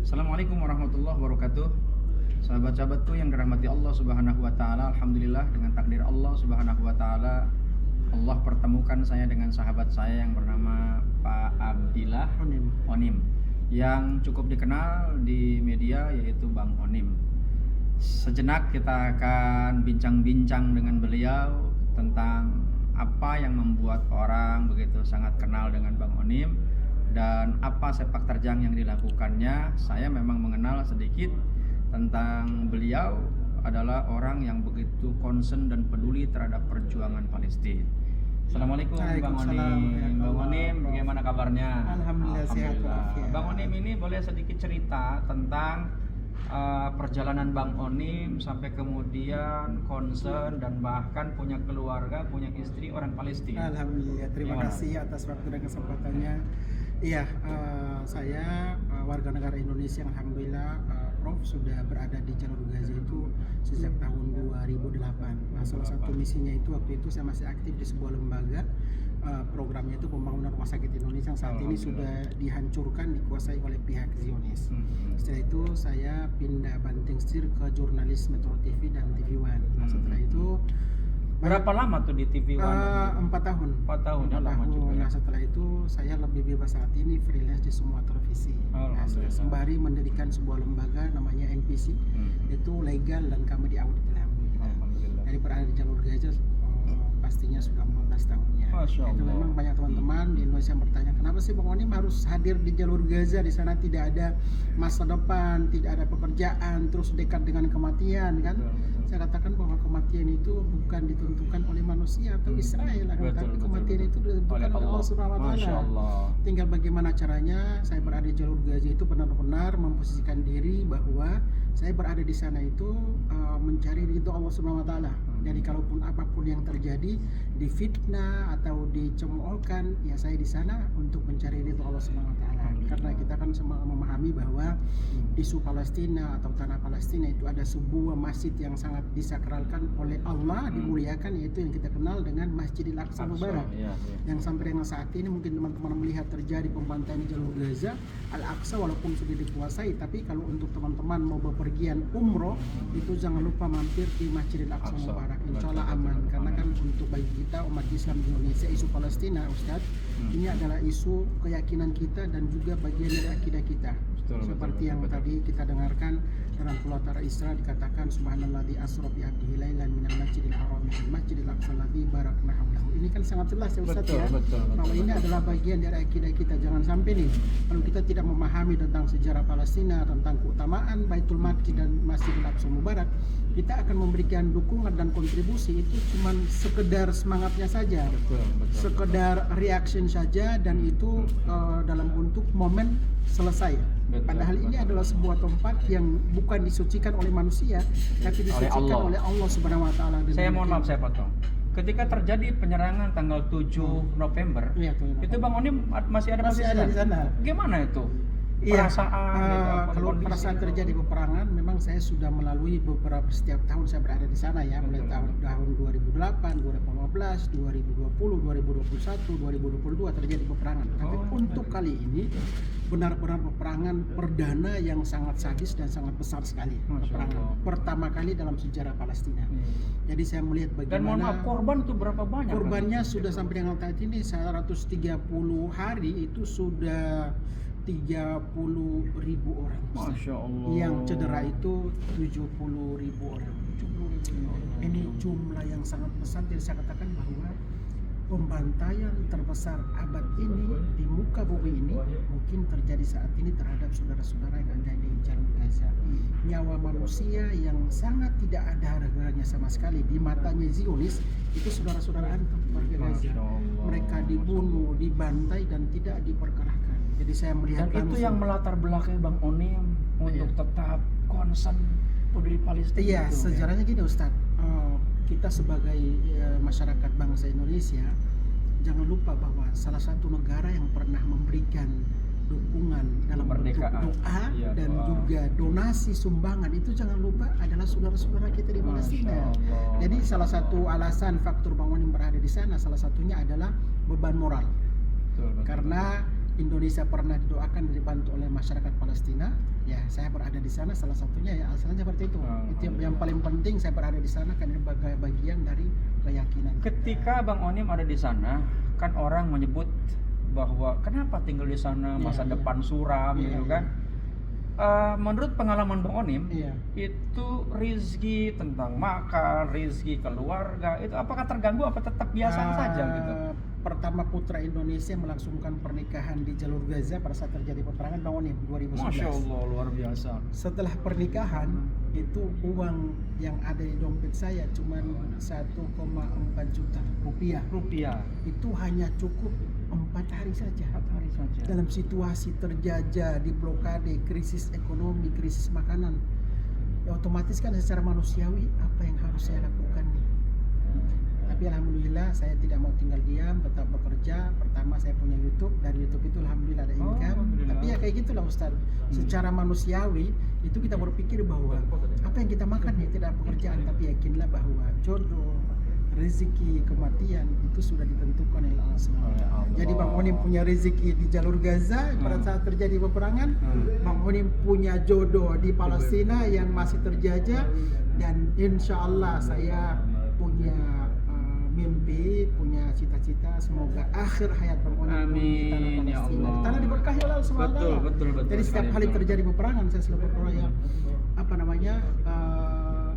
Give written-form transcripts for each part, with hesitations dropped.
Assalamualaikum warahmatullahi wabarakatuh. Sahabat-sahabatku yang dirahmati Allah Subhanahu wa taala, alhamdulillah dengan takdir Allah Subhanahu wa taala Allah pertemukan saya dengan sahabat saya yang bernama Pak Abdillah Onim yang cukup dikenal di media yaitu Bang Onim. Sejenak kita akan bincang-bincang dengan beliau tentang apa yang membuat orang begitu sangat kenal dengan Bang Onim dan apa sepak terjang yang dilakukannya. Saya memang mengenal sedikit tentang beliau, adalah orang yang begitu concern dan peduli terhadap perjuangan Palestina. Assalamualaikum Bang Onim. Bang Onim, bagaimana kabarnya? Alhamdulillah sehat walafiat. Bang Onim ini boleh sedikit cerita tentang perjalanan Bang Onim sampai kemudian concern dan bahkan punya keluarga, punya istri orang Palestina. Alhamdulillah, terima kasih atas waktu dan kesempatannya. Iya, saya warga negara Indonesia, alhamdulillah. Prof sudah berada di jalur Gaza itu sejak tahun 2008. Nah, salah satu misinya itu waktu itu saya masih aktif di sebuah lembaga. Programnya itu pembangunan rumah sakit Indonesia yang saat ini sudah dihancurkan, dikuasai oleh pihak Zionis. Setelah itu saya pindah banting setir ke jurnalis Metro TV dan TV One. Nah, setelah itu berapa lama tuh di TV One? 4 tahun. 4 tahun, ya lama juga ya. Nah, setelah itu saya lebih bebas saat ini freelance di semua televisi. Nah, sembari mendirikan sebuah lembaga namanya NPC, itu legal dan kami diaudit, alhamdulillah. Dari berada di jalur Gaza pastinya sudah 14 tahunnya. Itu memang banyak teman-teman di Indonesia yang bertanya, kenapa sih Bang Onim harus hadir di jalur Gaza? Di sana tidak ada masa depan, tidak ada pekerjaan, terus dekat dengan kematian, kan? Saya katakan bahwa kematian itu bukan ditentukan oleh manusia atau Israel, tapi kematian itu ditentukan oleh Allah Subhanahu wa taala. Tinggal bagaimana caranya saya berada di jalur Gaza itu benar-benar memposisikan diri bahwa saya berada di sana itu mencari ridho Allah Subhanahu wa taala. Jadi kalaupun apapun yang terjadi, difitnah atau dicemoohkan, ya saya di sana untuk mencari ridho Allah Subhanahu wa taala. Karena kita kan semua memahami bahwa isu Palestina atau tanah Palestina itu ada sebuah masjid yang sangat disakralkan oleh Allah, dimuliakan, yaitu yang kita kenal dengan Masjidil Aqsa Mubarak. Yang sampai dengan saat ini mungkin teman-teman melihat terjadi pembantaian di jalur Gaza, Al-Aqsa walaupun sudah dikuasai, tapi kalau untuk teman-teman mau bepergian umroh itu jangan lupa mampir di Masjidil Aqsa Mubarak. Insya Allah aman, karena kan untuk bagi kita umat Islam di Indonesia, isu Palestina, Ustadz, ini adalah isu keyakinan kita dan juga bagian dari akidah kita. Seperti yang tadi kita dengarkan dalam Quran Isra dikatakan subhanalladzi asra bi abdihi lailan minal masjidil haram ilal masjidil aqsa alladzi barakna haulahu. Ini kan sangat jelas ya Ustaz, ya. Bahwa ini adalah bagian dari akidah kita. Jangan sampai nih kalau kita tidak memahami tentang sejarah Palestina, tentang keutamaan Baitul Maqdis dan Masjidil Aqsa Mubarak, kita akan memberikan dukungan dan kontribusi itu cuman sekedar semangatnya saja, sekedar reaction saja, dan itu dalam bentuk momen selesai. Padahal ini adalah sebuah tempat yang bukan disucikan oleh manusia, tapi disucikan oleh Allah Subhanahu wa taala. Saya mohon maaf, saya potong. Ketika terjadi penyerangan tanggal 7 November, itu Bang Onim masih ada di sana. Gimana itu? Iya, Perasaan kalau pada saat terjadi peperangan, memang saya sudah melalui beberapa, setiap tahun saya berada di sana ya, mulai tahun 2008, 2015, 2020, 2021, 2022 terjadi peperangan. Tapi untuk kali ini benar-benar peperangan perdana yang sangat sadis dan sangat besar sekali. Peperangan pertama kali dalam sejarah Palestina. Jadi saya melihat bagaimana. Dan mohon maaf, korban itu berapa banyak? Korbannya sudah sampai dengan saat ini 130 hari itu sudah 30.000 orang. Masya Allah. Yang cedera itu 70.000 orang. Ini jumlah yang sangat besar. Jadi saya katakan bahwa pembantaian terbesar abad ini di muka bumi ini mungkin terjadi saat ini terhadap saudara-saudara yang ada di jalur Gaza. Nyawa manusia yang sangat tidak ada harganya sama sekali di matanya Zionis itu saudara-saudara antum warga Gaza. Mereka dibunuh, dibantai dan tidak diperkerahkan. Jadi saya melihat dan itu yang melatar belakangi Bang Onim untuk tetap concern peduli Palestina. Iya, sejarahnya gini Ustadz. Kita sebagai masyarakat bangsa Indonesia jangan lupa bahwa salah satu negara yang pernah memberikan dukungan dalam bentuk doa dan juga donasi sumbangan itu jangan lupa adalah saudara-saudara kita di Palestina. Jadi salah satu alasan faktor Bang Onim berada di sana salah satunya adalah beban moral. Karena Indonesia pernah didoakan dan dibantu oleh masyarakat Palestina, ya saya berada di sana salah satunya ya asalnya seperti itu. Itu yang paling penting, saya berada di sana kan ini bagian dari keyakinan. Ketika Bang Onim ada di sana, kan orang menyebut bahwa kenapa tinggal di sana, masa depan suram gitu kan. Menurut pengalaman Bang Onim, itu rizki tentang makan, rizki keluarga, itu apakah terganggu apa tetap biasa saja gitu? Pertama putra Indonesia melangsungkan pernikahan di jalur Gaza pada saat terjadi peperangan Bang Onim 2011. Masya Allah, luar biasa. Setelah pernikahan itu uang yang ada di dompet saya cuma 1,4 juta rupiah. Itu hanya cukup 4 hari saja. Dalam situasi terjajah, di blokade, krisis ekonomi, krisis makanan, ya otomatis kan secara manusiawi apa yang harus saya lakukan nih? Tapi alhamdulillah saya tidak mau tinggal diam, tetap bekerja. Pertama saya punya YouTube, dari YouTube itu alhamdulillah ada income. Tapi ya kayak gitulah Ustaz. Secara manusiawi itu kita berpikir bahwa apa yang kita makan ya tidak pekerjaan, tapi yakinlah bahwa jodoh, rezeki, kematian itu sudah ditentukan oleh Allah SWT. Jadi Bang Onim punya rezeki di jalur Gaza pada saat terjadi peperangan. Bang Onim punya jodoh di Palestina yang masih terjajah, dan insya Allah saya punya mimpi, punya cita-cita semoga akhir hayat Bang Onim di tanah Palestina, di tanah diberkahi oleh Allah SWT. Betul. Jadi setiap kali terjadi peperangan saya selalu berdoa ya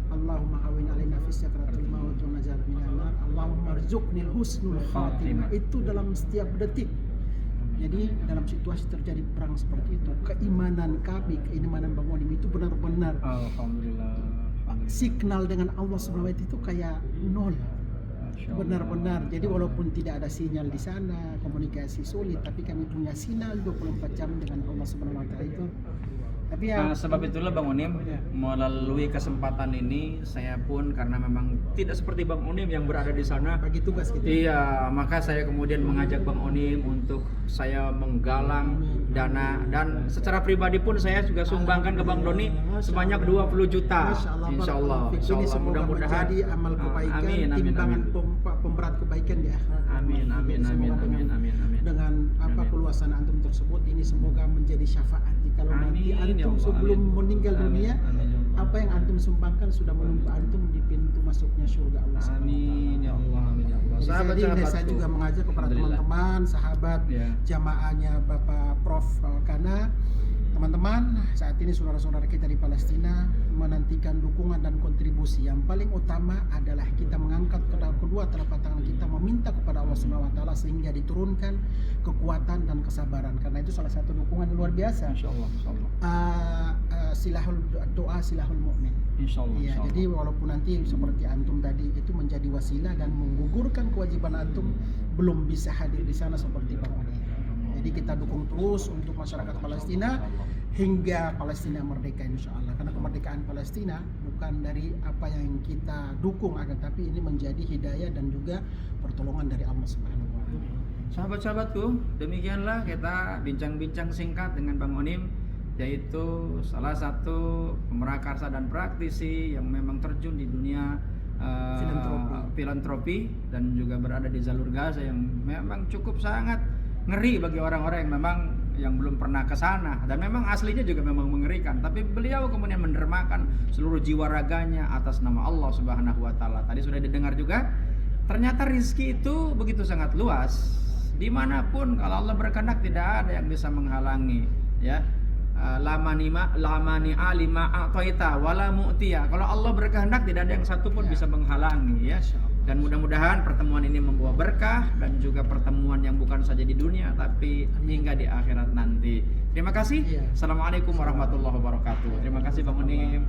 Allahumma awin alaina fi sakratil maut wa najat minan nar, Allahumma rzuqnil husnul khatimah. Itu dalam setiap detik. Jadi dalam situasi terjadi perang seperti itu, keimanan kami, keimanan Bang Onim itu benar-benar alhamdulillah. Signal dengan Allah SWT itu kayak nol. Benar-benar. Jadi walaupun tidak ada sinyal di sana, komunikasi sulit, tapi kami punya sinyal 24 jam dengan Allah Subhanahu wa taala itu. Tapi ya sebab itulah Bang Onim, melalui kesempatan ini saya pun karena memang tidak seperti Bang Onim yang berada di sana bagi tugas gitu. Iya, maka saya kemudian mengajak Bang Onim untuk saya menggalang dana, dan secara pribadi pun saya juga sumbangkan ke Bang Doni sebanyak 20 juta. Insya Allah. Ini semoga menjadi amal kebaikan, timbangan pemberat kebaikan di akhirat. Amin. Dengan keluasan antum tersebut ini semoga menjadi syafaat kalau nanti antum sebelum meninggal dunia, apa yang antum sumbangkan sudah menunggu antum di pintu masuknya surga Allah. Amin ya Allah. Jadi saya juga mengajak kepada teman-teman, sahabat, jamaahnya Bapak Prof, karena teman-teman saat ini saudara-saudara kita di Palestina menantikan dukungan dan kontribusi. Yang paling utama adalah kita mengangkat kedua telapak tangan kita meminta kepada Allah Subhanahu wa taala sehingga diturunkan kekuatan dan kesabaran, karena itu salah satu dukungan yang luar biasa. Insyaallah. Silahul doa silahul mukmin. Insyaallah. Ya, jadi walaupun nanti seperti antum tadi itu menjadi wasilah dan menggugurkan kewajiban antum belum bisa hadir di sana seperti Bang Onim. Jadi kita dukung terus untuk masyarakat Palestina hingga Palestina merdeka insya Allah. Karena kemerdekaan Palestina bukan dari apa yang kita dukung, akan tapi ini menjadi hidayah dan juga pertolongan dari Allah Subhanahu wa taala. Sahabat-sahabatku, demikianlah kita bincang-bincang singkat dengan Bang Onim, yaitu salah satu pemerakarsa dan praktisi yang memang terjun di dunia filantropi dan juga berada di jalur Gaza yang memang cukup sangat ngeri bagi orang-orang yang memang yang belum pernah ke sana, dan memang aslinya juga memang mengerikan, tapi beliau kemudian mendermakan seluruh jiwa raganya atas nama Allah Subhanahu wa taala. Tadi sudah didengar juga, ternyata rizki itu begitu sangat luas. Dimanapun kalau Allah berkehendak tidak ada yang bisa menghalangi, ya. Lamani alima a'taita wala mu'tiya. Kalau Allah berkehendak tidak ada yang satu pun bisa menghalangi, ya. Dan mudah-mudahan pertemuan ini membawa berkah dan juga pertemuan yang bukan saja di dunia tapi hingga di akhirat nanti. Terima kasih. Assalamualaikum warahmatullahi wabarakatuh. Terima kasih Bang Onim.